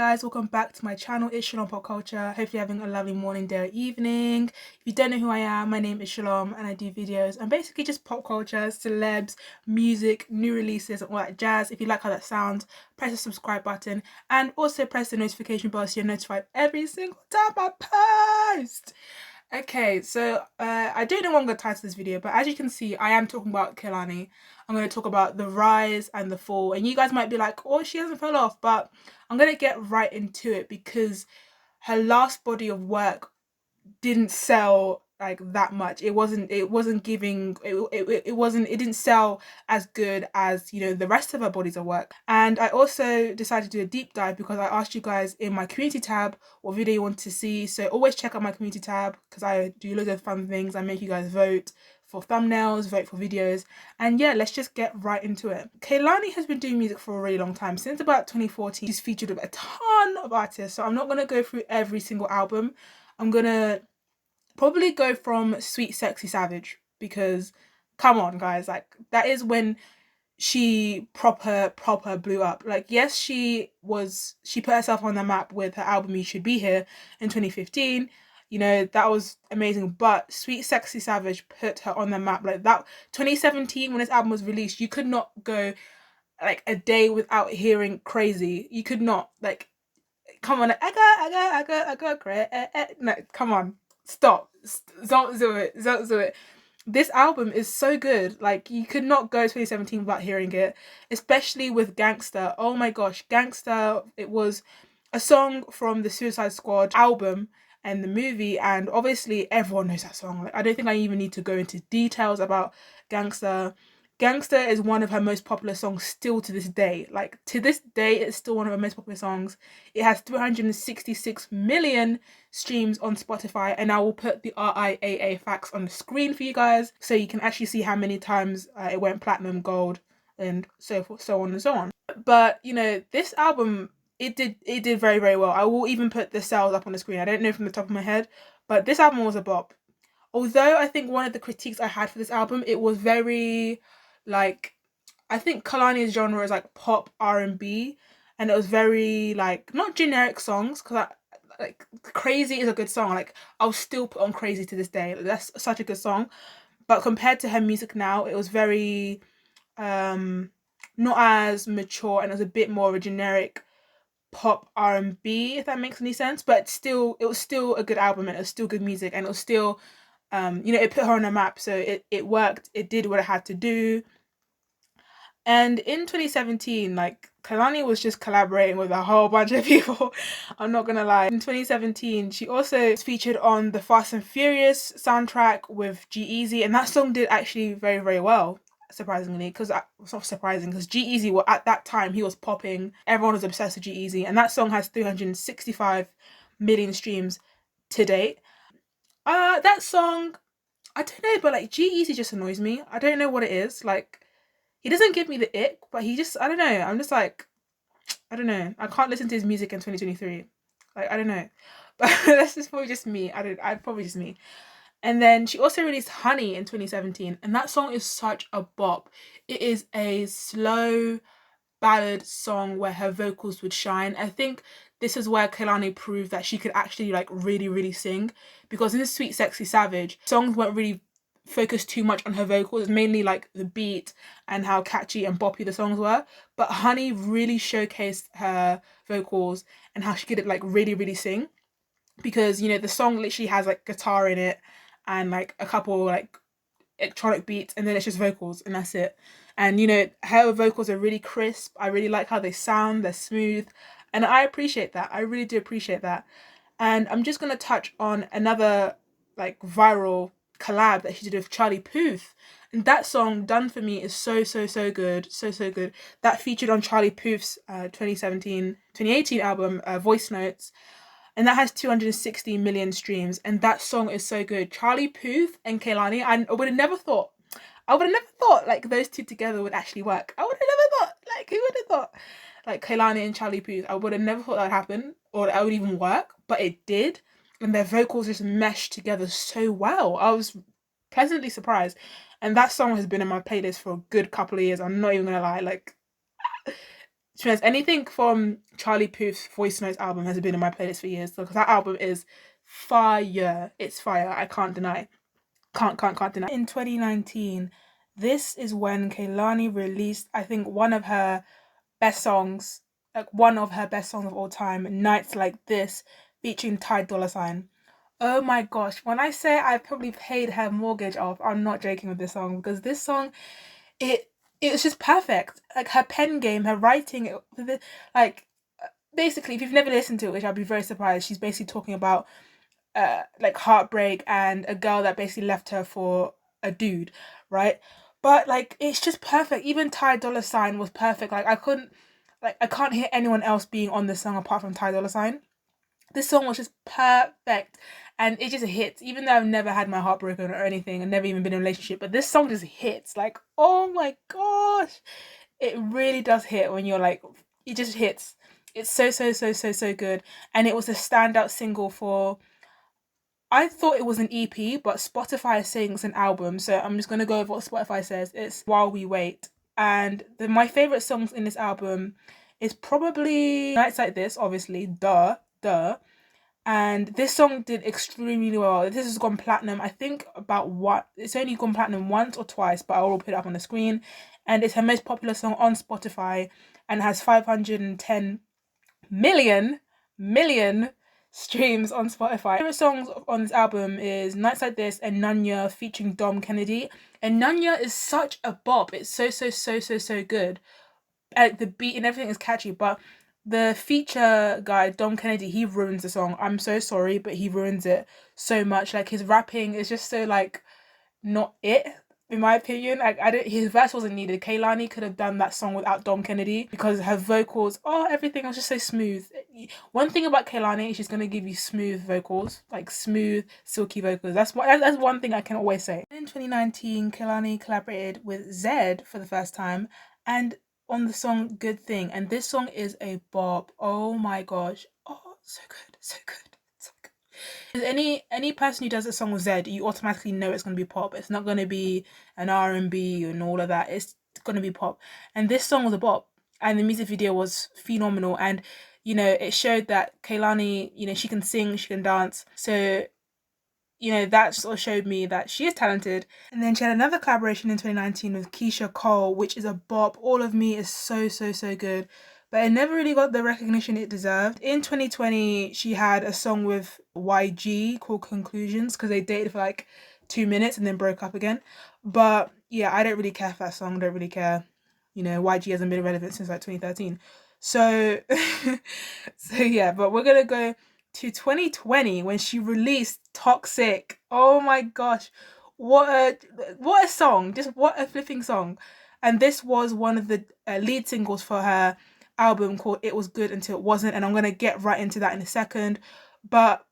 guys, welcome back to my channel. It's Shalom Pop Culture. Hope you're having a lovely morning, day, or evening. If you don't know who I am, my name is Shalom and I do videos and basically just pop culture, celebs, music, new releases and all that jazz. If you like how that sounds, press the subscribe button and also press the notification bell so you're notified every single time I post. Okay, so I don't know what I'm going to title this video, but as you can see, I am talking about Kehlani. I'm going to talk about the rise and the fall, and you guys might be like, oh, she hasn't fell off, but I'm going to get right into it because her last body of work didn't sell like that much. It didn't sell as good as, you know, the rest of her bodies of work. And I also decided to do a deep dive because I asked you guys in my community tab what video you want to see, so always check out my community tab because I do loads of fun things. I make you guys vote for thumbnails, vote for videos, and yeah, let's just get right into it. Kehlani has been doing music for a really long time, since about 2014. She's featured with a ton of artists, so I'm not going to go through every single album. I'm gonna probably go from Sweet Sexy Savage because come on guys, like that is when she proper blew up. Like yes, she put herself on the map with her album You Should Be Here in 2015. You know, that was amazing, but Sweet Sexy Savage put her on the map. Like that 2017 when this album was released, you could not go like a day without hearing Crazy. You could not, like, come on, I got great. No, come on, stop, don't do it, don't do it. This album is so good. Like you could not go 2017 without hearing it, especially with Gangsta. Oh my gosh, Gangsta. It was a song from the Suicide Squad album and the movie, and obviously everyone knows that song. Like I don't think I even need to go into details about Gangsta. Gangsta is one of her most popular songs still to this day. Like to this day, it's still one of her most popular songs. It has 366 million streams on Spotify, and I will put the RIAA facts on the screen for you guys so you can actually see how many times it went platinum, gold, and so forth, so on and so on. But you know, this album, it did very, very well. I will even put the sales up on the screen. I don't know from the top of my head, but this album was a bop. Although I think one of the critiques I had for this album, it was very like, I think Kehlani's genre is like pop R&B, and it was very like not generic songs because like Crazy is a good song. Like I'll still put on Crazy to this day. Like, that's such a good song. But compared to her music now, it was very not as mature, and it was a bit more of a generic pop R&B, if that makes any sense. But still, it was still a good album and it was still good music, and it was still you know, it put her on a map, so it worked. It did what it had to do. And in 2017, like Kehlani was just collaborating with a whole bunch of people. I'm not gonna lie. In 2017, she also featured on the Fast and Furious soundtrack with G-Eazy, and that song did actually very, very well, surprisingly, because it's not surprising because G-Eazy, well, at that time he was popping. Everyone was obsessed with G-Eazy, and that song has 365 million streams to date. That song, I don't know, but like G-Eazy just annoys me. I don't know what it is. Like he doesn't give me the ick, but he just, I don't know. I'm just like, I don't know. I can't listen to his music in 2023. Like, I don't know. But that's just probably just me. I probably just me. And then she also released Honey in 2017, and that song is such a bop. It is a slow ballad song where her vocals would shine. I think this is where Kehlani proved that she could actually like really, really sing, because in this Sweet Sexy Savage, songs weren't really focused too much on her vocals. It's mainly like the beat and how catchy and boppy the songs were. But Honey really showcased her vocals and how she could like really, really sing, because you know the song literally has like guitar in it and like a couple like electronic beats, and then it's just vocals and that's it. And you know, her vocals are really crisp. I really like how they sound. They're smooth, and I appreciate that. I really do appreciate that. And I'm just gonna touch on another like viral collab that she did with Charlie Puth, and that song Done For Me is so good, so good. That featured on Charlie Puth's 2018 album Voice Notes, and that has 260 million streams, and that song is so good. Charlie Puth and Kehlani, I would have never thought, like those two together would actually work. I would have never thought, like who would have thought, like Kehlani and Charlie Puth. I would have never thought that would happen or that would even work, but it did, and their vocals just meshed together so well. I was pleasantly surprised, and that song has been in my playlist for a good couple of years. I'm not even gonna lie, like To be honest, anything from Charlie Puth's Voice Notes album has been in my playlist for years, because that album is fire. It's fire. I can't deny. Can't deny. In 2019, this is when Kehlani released, I think, one of her best songs, like one of her best songs of all time, Nights Like This, featuring Ty Dolla $ign. Oh my gosh, when I say I probably paid her mortgage off, I'm not joking with this song, because this song, it was just perfect. Like her pen game, her writing, like basically, if you've never listened to it, which I'd be very surprised, she's basically talking about like heartbreak and a girl that basically left her for a dude, right? But like it's just perfect. Even Ty Dolla $ign was perfect. Like I can't hear anyone else being on this song apart from Ty Dolla $ign. This song was just perfect, and it just hits. Even though I've never had my heart broken or anything, and never even been in a relationship, but this song just hits. Like, oh my gosh, it really does hit when you're like, it just hits. It's so good, and it was a standout single for. I thought it was an EP, but Spotify sings an album, so I'm just gonna go over what Spotify says. It's While We Wait, and my favorite songs in this album is probably Nights Like This, obviously, duh. And this song did extremely well. This has gone platinum, I think it's only gone platinum once or twice, but I will put it up on the screen. And it's her most popular song on Spotify, and has 510 million streams on Spotify. My favorite songs on this album is Nights Like This and Nunya featuring Dom Kennedy. And Nunya is such a bop. It's so good. Like the beat and everything is catchy, but the feature guy, Dom Kennedy, he ruins the song. I'm so sorry, but he ruins it so much. Like his rapping is just so like not it, in my opinion. Like his verse wasn't needed. Kehlani could have done that song without Dom Kennedy, because her vocals, everything was just so smooth. One thing about Kehlani is she's gonna give you smooth vocals, like smooth, silky vocals. That's one thing I can always say. In 2019, Kehlani collaborated with Zed for the first time, and on the song Good Thing, and this song is a bop. Oh my gosh. Oh, so good. Any person who does a song with Zed, you automatically know it's gonna be pop. It's not gonna be an R&B and all of that. It's gonna be pop. And this song was a bop, and the music video was phenomenal. And it showed that Kehlani, she can sing, she can dance. So that sort of showed me that she is talented. And then she had another collaboration in 2019 with Keisha Cole, which is a bop. All of Me is so good. But it never really got the recognition it deserved. In 2020, she had a song with YG called Conclusions, because they dated for like 2 minutes and then broke up again. But yeah, I don't really care for that song. Don't really care. YG hasn't been relevant since like 2013. So, so yeah, but we're gonna go to 2020 when she released Toxic. Oh my gosh, what a song! Just what a flipping song! And this was one of the lead singles for her album called It Was Good Until It Wasn't, and I'm gonna get right into that in a second. But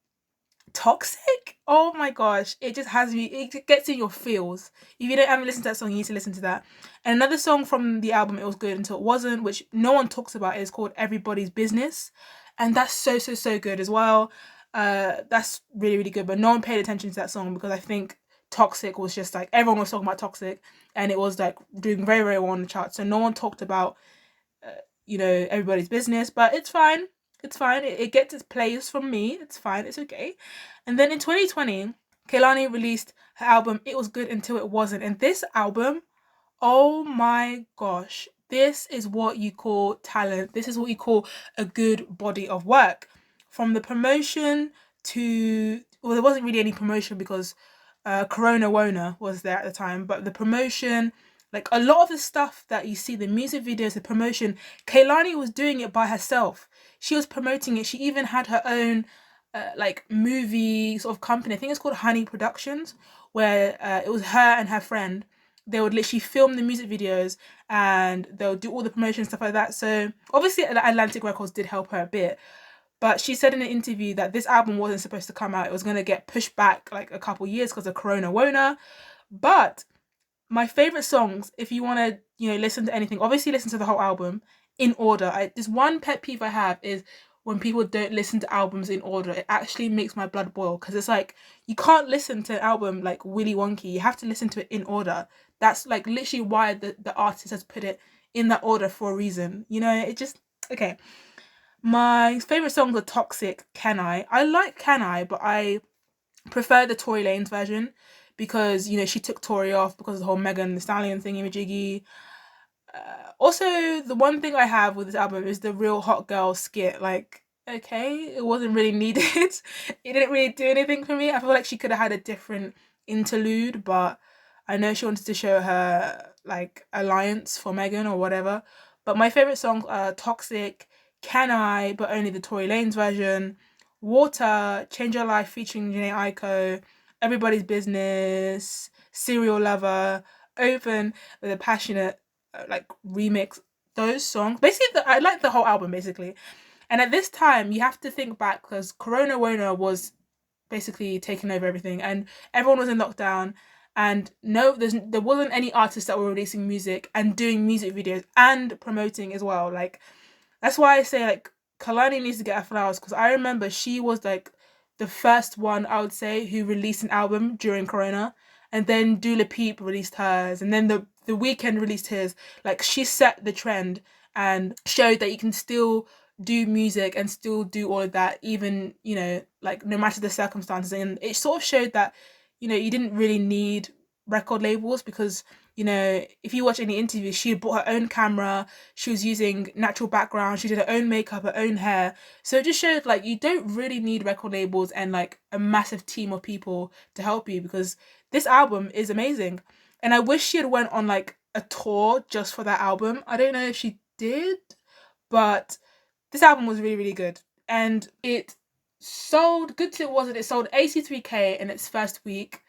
Toxic, oh my gosh, it just has me, it gets in your feels. If you haven't listened to that song, you need to listen to that. And another song from the album It Was Good Until It Wasn't, which no one talks about, is called Everybody's Business, and that's so good as well. That's really good, but no one paid attention to that song, because I think Toxic was just like, everyone was talking about Toxic, and it was like doing very well on the charts, so no one talked about Everybody's Business. But it's fine. It gets its place from me. It's fine. It's okay. And then in 2020, Kehlani released her album It Was Good Until It Wasn't, and this album, oh my gosh, this is what you call talent. This is what you call a good body of work. From the promotion to, well, there wasn't really any promotion because Corona Wona was there at the time, but the promotion, like a lot of the stuff that you see, the music videos, the promotion, Kehlani was doing it by herself. She was promoting it. She even had her own like movie sort of company. I think it's called Honey Productions, where it was her and her friend. They would literally film the music videos and they'll do all the promotion stuff like that. So obviously Atlantic Records did help her a bit. But she said in an interview that this album wasn't supposed to come out. It was going to get pushed back like a couple years because of Corona Wona. But my favourite songs, if you want to, listen to anything, obviously listen to the whole album in order. There's one pet peeve I have is when people don't listen to albums in order. It actually makes my blood boil, because it's like, you can't listen to an album like Willy Wonky. You have to listen to it in order. That's like literally why the artist has put it in that order for a reason. You know, it just okay. My favorite songs are Toxic, Can I like Can I, but I prefer the Tory Lanez version because, you know, she took Tory off because of the whole Megan Thee Stallion thingy majiggy. Also, the one thing I have with this album is the Real Hot Girl skit. Like, okay, it wasn't really needed. It didn't really do anything for me. I feel like she could have had a different interlude, but I know she wanted to show her like alliance for Megan or whatever. But my favorite songs are Toxic, Can I, but only the Tory Lanez version, Water, Change Your Life featuring Janae Aiko, Everybody's Business, Serial Lover, Open with a passionate like remix those songs. Basically, I like the whole album basically. And at this time, you have to think back because Corona Wona was basically taking over everything, and everyone was in lockdown. And no, there wasn't any artists that were releasing music and doing music videos and promoting as well. Like that's why I say like Kehlani needs to get her flowers because I remember she was like the first one I would say who released an album during Corona, and then Dula Peep released hers, and then the Weeknd released his. Like she set the trend and showed that you can still do music and still do all of that, even you know, like no matter the circumstances. And it sort of showed that you know you didn't really need record labels because you know if you watch any interviews, she bought her own camera, she was using natural background, she did her own makeup, her own hair. So it just showed like you don't really need record labels and like a massive team of people to help you because this album is amazing. And I wish she had went on like a tour just for that album. I don't know if she did, but this album was really, really good. And it sold, good to it was that it sold 83k in its first week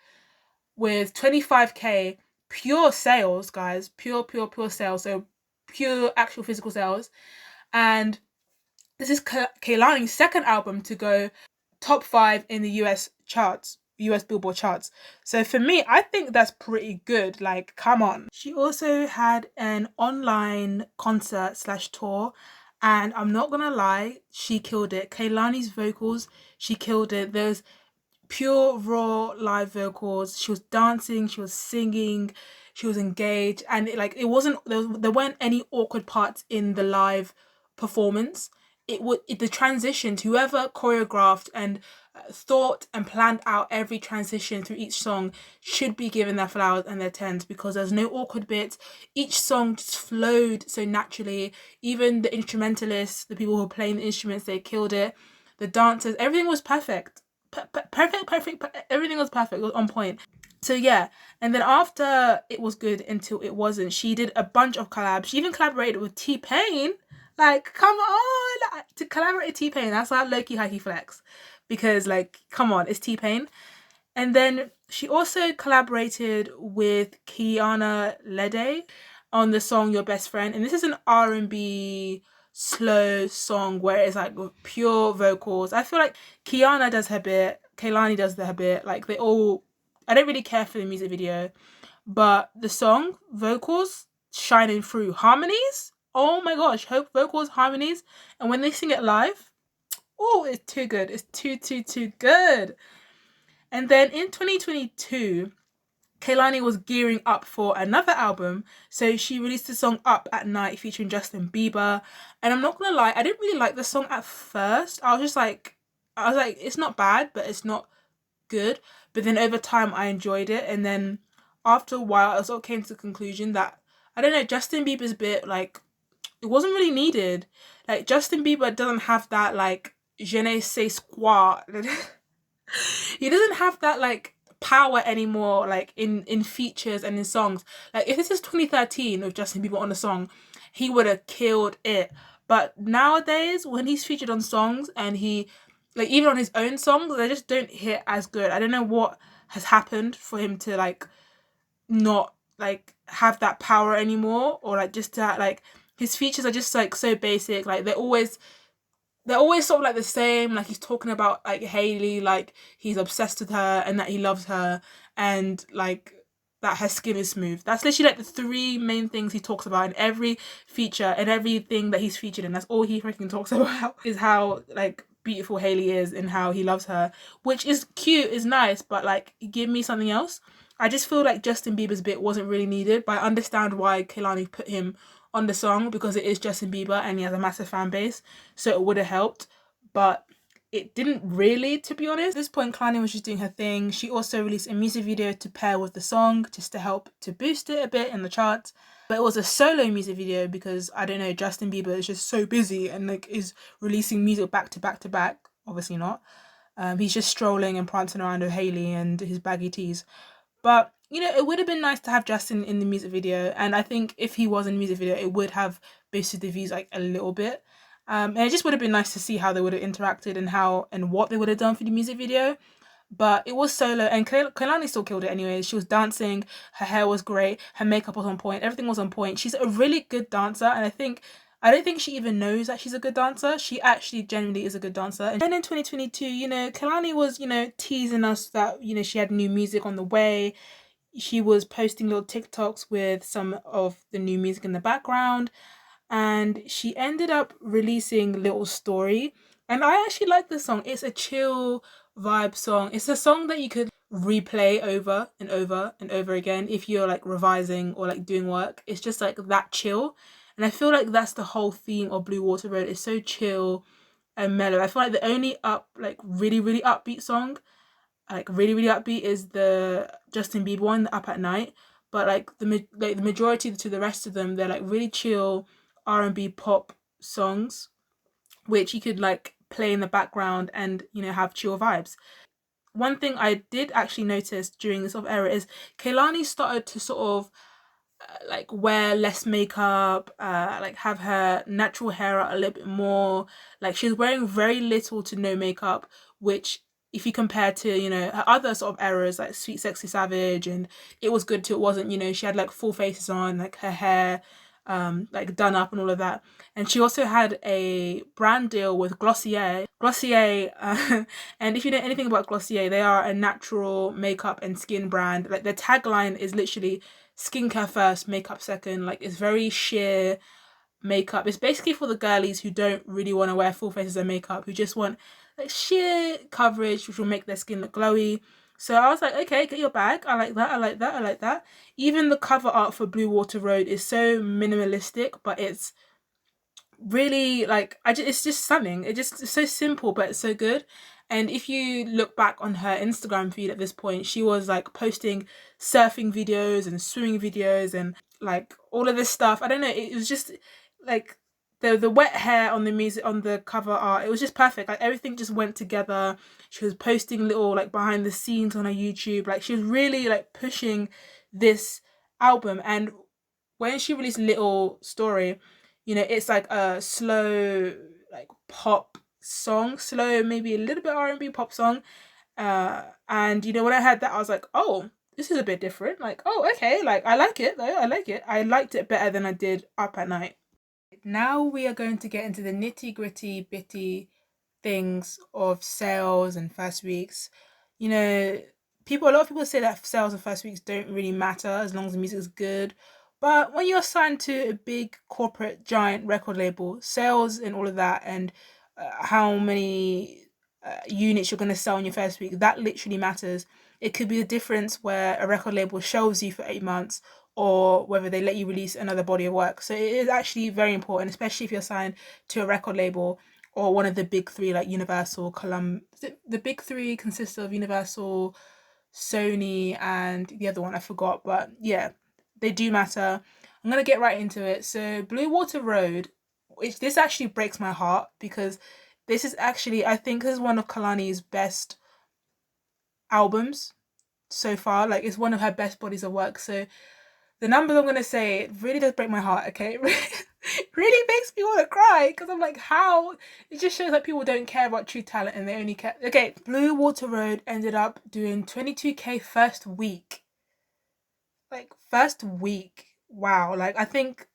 with 25k pure sales, guys. Pure sales. So pure actual physical sales. And this is Kehlani's second album to go top 5 in the US charts, US Billboard charts. So for me, I think that's pretty good. Like, come on. She also had an online concert slash tour, and I'm not gonna lie, she killed it. Kehlani's vocals, she killed it. There's pure raw live vocals. She was dancing, she was singing, she was engaged, and it wasn't there weren't any awkward parts in the live performance. The transitions, whoever choreographed and thought and planned out every transition through each song should be given their flowers and their tens because there's no awkward bits. Each song just flowed so naturally. Even the instrumentalists, the people who were playing the instruments, they killed it. The dancers, everything was perfect. Perfect. Everything was perfect. It was on point. So yeah, and then after it was good until it wasn't, she did a bunch of collabs. She even collaborated with T-Pain. Like, come on, to collaborate with T-Pain, that's our low-key high-key flex. Because like, come on, it's T-Pain. And then she also collaborated with Kiana Lede on the song Your Best Friend. And this is an R&B slow song where it's like pure vocals. I feel like Kiana does her bit, Kehlani does her bit. Like they all, I don't really care for the music video, but the song, vocals, shining through. Harmonies, oh my gosh, vocals, harmonies. And when they sing it live, oh, it's too good. It's too good. And then in 2022, Kehlani was gearing up for another album, so she released the song Up at Night featuring Justin Bieber. And I'm not gonna lie, I didn't really like the song at first. I was like, it's not bad, but it's not good. But then over time, I enjoyed it. And then after a while, I sort of came to the conclusion that, I don't know, Justin Bieber's bit, like, it wasn't really needed. Like, Justin Bieber doesn't have that, like, je ne sais quoi. He doesn't have that, like, power anymore, like in features and in songs. Like if this is 2013 with Justin Bieber on a song, he would have killed it. But nowadays when he's featured on songs and he like even on his own songs, they just don't hit as good. I don't know what has happened for him to like not like have that power anymore, or like just to like his features are just like so basic. Like they're always sort of like the same. Like he's talking about like Hailey, like he's obsessed with her and that he loves her and like that her skin is smooth. That's literally like the 3 main things he talks about in every feature and everything that he's featured in. That's all he freaking talks about is how like beautiful Hailey is and how he loves her, which is cute, is nice, but like give me something else. I just feel like Justin Bieber's bit wasn't really needed, but I understand why Kehlani put him on the song because it is Justin Bieber and he has a massive fan base, so it would have helped, but it didn't really, to be honest. At this point, Kehlani was just doing her thing. She also released a music video to pair with the song just to help to boost it a bit in the charts. But it was a solo music video because, I don't know, Justin Bieber is just so busy and like is releasing music back to back to back. Obviously not. He's just strolling and prancing around with Hailey and his baggy tees. But, you know, it would have been nice to have Justin in the music video. And I think if he was in the music video, it would have boosted the views like a little bit. And it just would have been nice to see how they would have interacted and how and what they would have done for the music video. But it was solo, and Kehlani still killed it anyway. She was dancing, her hair was great, her makeup was on point, everything was on point. She's a really good dancer, and I don't think she even knows that she's a good dancer. She actually genuinely is a good dancer. And then in 2022, you know, Kehlani was, you know, teasing us that, you know, she had new music on the way. She was posting little TikToks with some of the new music in the background. And she ended up releasing Little Story. And I actually like this song. It's a chill vibe song. It's a song that you could replay over and over and over again if you're like revising or like doing work. It's just like that chill. And I feel like that's the whole theme of Blue Water Road. It's so chill and mellow. I feel like the only really, really upbeat song, like really, really upbeat, is the Justin Bieber one, the Up at Night. But like the majority to the rest of them, they're like really chill R&B pop songs, which you could like play in the background and, you know, have chill vibes. One thing I did actually notice during this sort of era is Kehlani started to sort of like wear less makeup, like have her natural hair out a little bit more. Like she was wearing very little to no makeup, which if you compare to, you know, her other sort of eras like Sweet Sexy Savage and It Was Good Till It Wasn't, you know, she had like full faces on, like her hair like done up and all of that. And she also had a brand deal with Glossier. And if you know anything about Glossier, they are a natural makeup and skin brand. Like their tagline is literally skincare first, makeup second. Like it's very sheer makeup. It's basically for the girlies who don't really want to wear full faces of makeup, who just want like sheer coverage which will make their skin look glowy. So I was like, okay, get your bag. I like that. I like that. I like that. Even the cover art for Blue Water Road is so minimalistic, but it's really like it's just stunning. It's so simple, but it's so good. And if you look back on her Instagram feed at this point, she was like posting surfing videos and swimming videos and like all of this stuff. I don't know. It was just like the wet hair on the music on the cover art. It was just perfect. Like everything just went together. She was posting little like behind the scenes on her YouTube. Like she was really like pushing this album. And when she released Little Story, you know, it's like a slow like pop song, slow, maybe a little bit R&B pop song. And you know, when I heard that, I was like, oh, this is a bit different. Like, oh, okay, like I like it though. I like it. I liked it better than I did Up at Night. Now we are going to get into the nitty gritty bitty things of sales and first weeks. You know, a lot of people say that sales and first weeks don't really matter as long as the music is good. But when you're signed to a big corporate giant record label, sales and all of that, and how many units you're going to sell in your first week, that literally matters. It could be the difference where a record label shelves you for 8 months or whether they let you release another body of work. So it is actually very important, especially if you're signed to a record label or one of the big three like Universal, The big three consist of Universal, Sony, and the other one I forgot. But yeah, they do matter. I'm going to get right into it. So Blue Water Road, which this actually breaks my heart because this is actually, I think this is one of Kehlani's best albums so far. Like it's one of her best bodies of work. So the numbers I'm going to say, it really does break my heart, okay? It really makes me want to cry because I'm like, how? It just shows that people don't care about true talent and they only care. Okay, Blue Water Road ended up doing 22K first week. Like, first week. Wow. Like, I think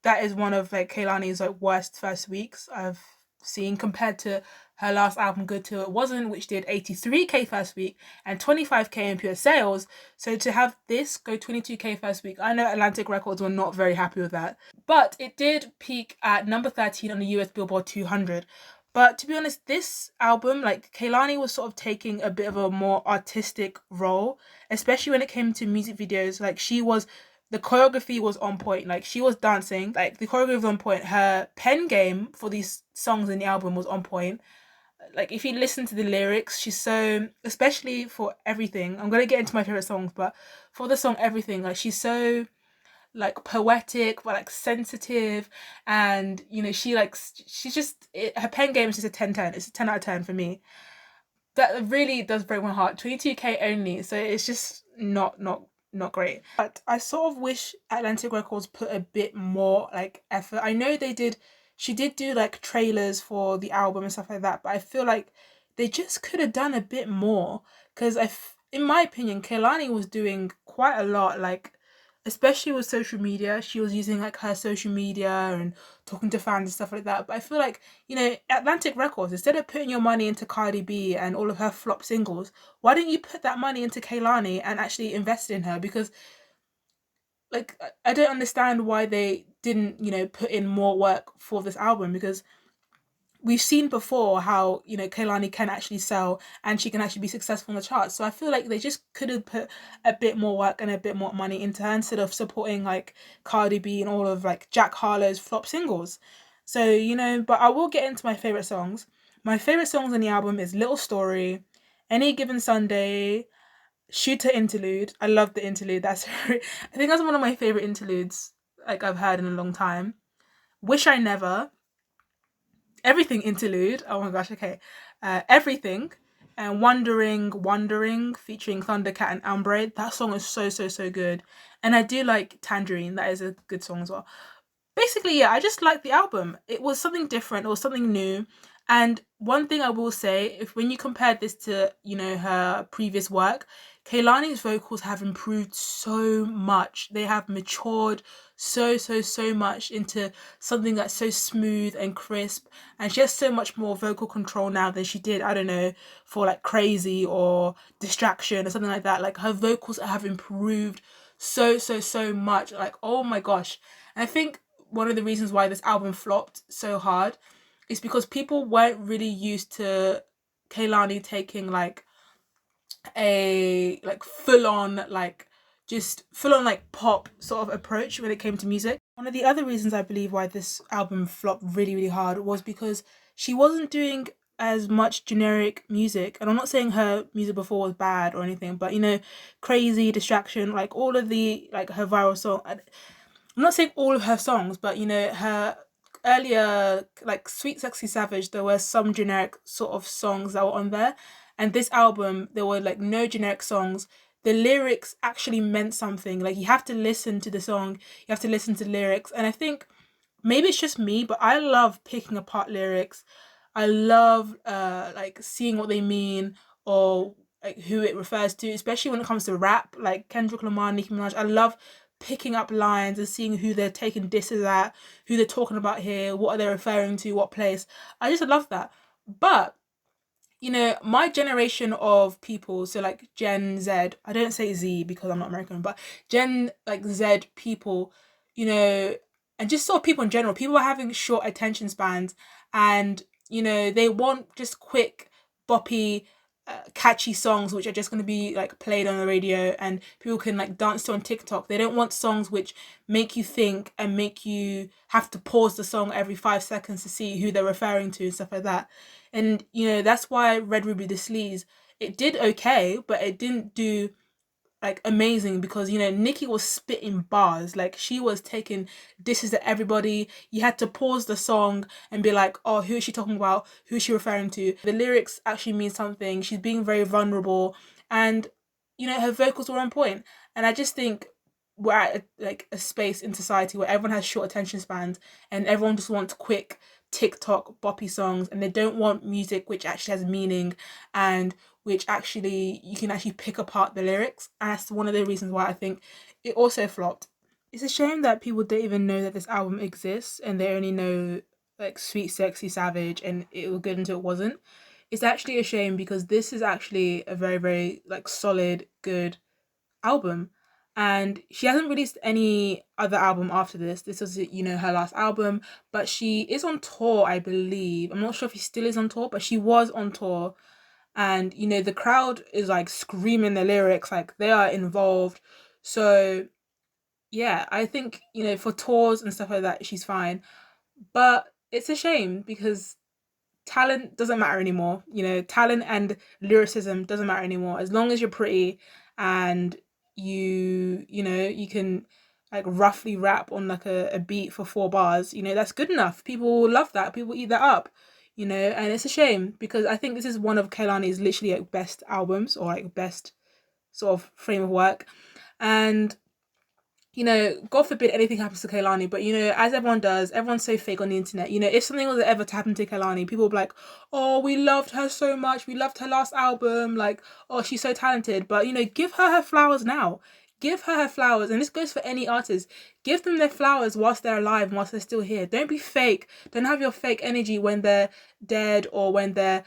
that is one of like Kehlani's like worst first weeks I've seen compared to her last album Good Till It Wasn't, which did 83K first week and 25K in pure sales. So to have this go 22K first week, I know Atlantic Records were not very happy with that, but it did peak at number 13 on the US Billboard 200. But to be honest, this album, like Kehlani was sort of taking a bit of a more artistic role, especially when it came to music videos. Like she was the choreography was on point. Like, she was dancing, like the choreography was on point. Her pen game for these songs in the album was on point. Like, if you listen to the lyrics, she's so, especially for Everything, I'm gonna get into my favorite songs, but for the song Everything, like, she's so like poetic but like sensitive, and she like she's just her pen game is just a 10/10. It's a 10 out of 10 for me. That really does break my heart. 22K only, so it's just not great. But I sort of wish Atlantic Records put a bit more like effort. I know she did do like trailers for the album and stuff like that, but I feel like they just could have done a bit more, because in my opinion, Kehlani was doing quite a lot, like especially with social media. She was using like her social media and talking to fans and stuff like that. But I feel like, Atlantic Records, instead of putting your money into Cardi B and all of her flop singles, why don't you put that money into Kehlani and actually invest in her? Because, like, I don't understand why they didn't, put in more work for this album, because we've seen before how, Kehlani can actually sell and she can actually be successful in the charts. So I feel like they just could have put a bit more work and a bit more money into her, instead of supporting like Cardi B and all of like Jack Harlow's flop singles. So, but I will get into my favorite songs. My favorite songs on the album is Little Story, Any Given Sunday, Shooter Interlude. I love the interlude. I think that's one of my favorite interludes like I've heard in a long time. Wish I Never, Everything interlude. Oh my gosh, okay. Everything, and Wondering featuring Thundercat and Ambre. That song is so good. And I do like Tangerine. That is a good song as well. Basically, yeah, I just liked the album. It was something different. It was something new. And one thing I will say, if when you compare this to, her previous work, Kehlani's vocals have improved so much. They have matured so much into something that's so smooth and crisp. And she has so much more vocal control now than she did, I don't know, for like Crazy or Distraction or something like that. Like, her vocals have improved so much. Like, oh my gosh. And I think one of the reasons why this album flopped so hard is because people weren't really used to Kehlani taking like a like full on like pop sort of approach when it came to music. One of the other reasons I believe why this album flopped really hard was because she wasn't doing as much generic music. And I'm not saying her music before was bad or anything, but Crazy, Distraction, like all of the like her viral song, I'm not saying all of her songs, but her earlier, like Sweet Sexy Savage, there were some generic sort of songs that were on there. And this album, there were like no generic songs. The lyrics actually meant something. Like, you have to listen to the song, you have to listen to the lyrics. And I think maybe it's just me, but I love picking apart lyrics. I love like seeing what they mean, or like who it refers to, especially when it comes to rap, like Kendrick Lamar, Nicki Minaj. I love picking up lines and seeing who they're taking disses at, who they're talking about here, what are they referring to, what place. I just love that. But my generation of people, so like Gen Z, I don't say Z because I'm not American, but Gen like Z people, and just sort of people in general, people are having short attention spans, and they want just quick, boppy, catchy songs which are just going to be like played on the radio and people can like dance to on TikTok. They don't want songs which make you think and make you have to pause the song every 5 seconds to see who they're referring to and stuff like that. And that's why Red Ruby the Sleaze, it did okay, but it didn't do like amazing, because Nicki was spitting bars. Like, she was taking disses at everybody. You had to pause the song and be like, oh, who is she talking about, who is she referring to? The lyrics actually mean something. She's being very vulnerable, and her vocals were on point. And I just think we're at a space in society where everyone has short attention spans and everyone just wants quick TikTok boppy songs, and they don't want music which actually has meaning and which actually you can actually pick apart the lyrics. And that's one of the reasons why I think it also flopped. It's a shame that people don't even know that this album exists and they only know like Sweet Sexy Savage and it was good until it wasn't. It's actually a shame, because this is actually a very like solid, good album. And she hasn't released any other album after this. This was, her last album. But she is on tour, I believe. I'm not sure if she still is on tour, but she was on tour. And, the crowd is like screaming the lyrics, like they are involved. So yeah, I think, you know, for tours and stuff like that, she's fine. But it's a shame because talent doesn't matter anymore. You know, talent and lyricism doesn't matter anymore. As long as you're pretty and you know, you can like roughly rap on like a beat for 4 bars, you know, that's good enough. People will love that. People eat that up. You know, and it's a shame because I think this is one of Kehlani's literally like best albums or like best sort of frame of work. And you know, God forbid anything happens to Kehlani, but you know, as everyone does, everyone's so fake on the internet. You know, if something was ever to happen to Kehlani, people will be like, oh, we loved her so much. We loved her last album. Like, oh, she's so talented. But, you know, give her her flowers now. Give her her flowers. And this goes for any artist. Give them their flowers whilst they're alive and whilst they're still here. Don't be fake. Don't have your fake energy when they're dead or when they're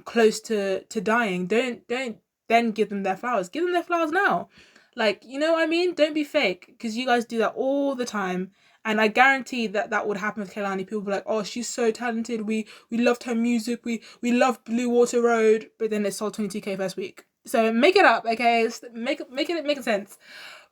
close to dying. Don't then give them their flowers. Give them their flowers now. Like, you know what I mean? Don't be fake because you guys do that all the time. And I guarantee that that would happen with Kehlani. People be like, "Oh, she's so talented. We loved her music. We loved Blue Water Road." But then it sold 22K first week. So make it up, okay? Make it make sense.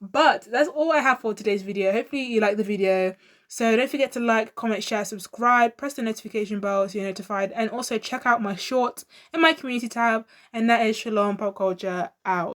But that's all I have for today's video. Hopefully you like the video. So don't forget to like, comment, share, subscribe, press the notification bell so you're notified, and also check out my shorts in my community tab. And that is Shalom Pop Culture out.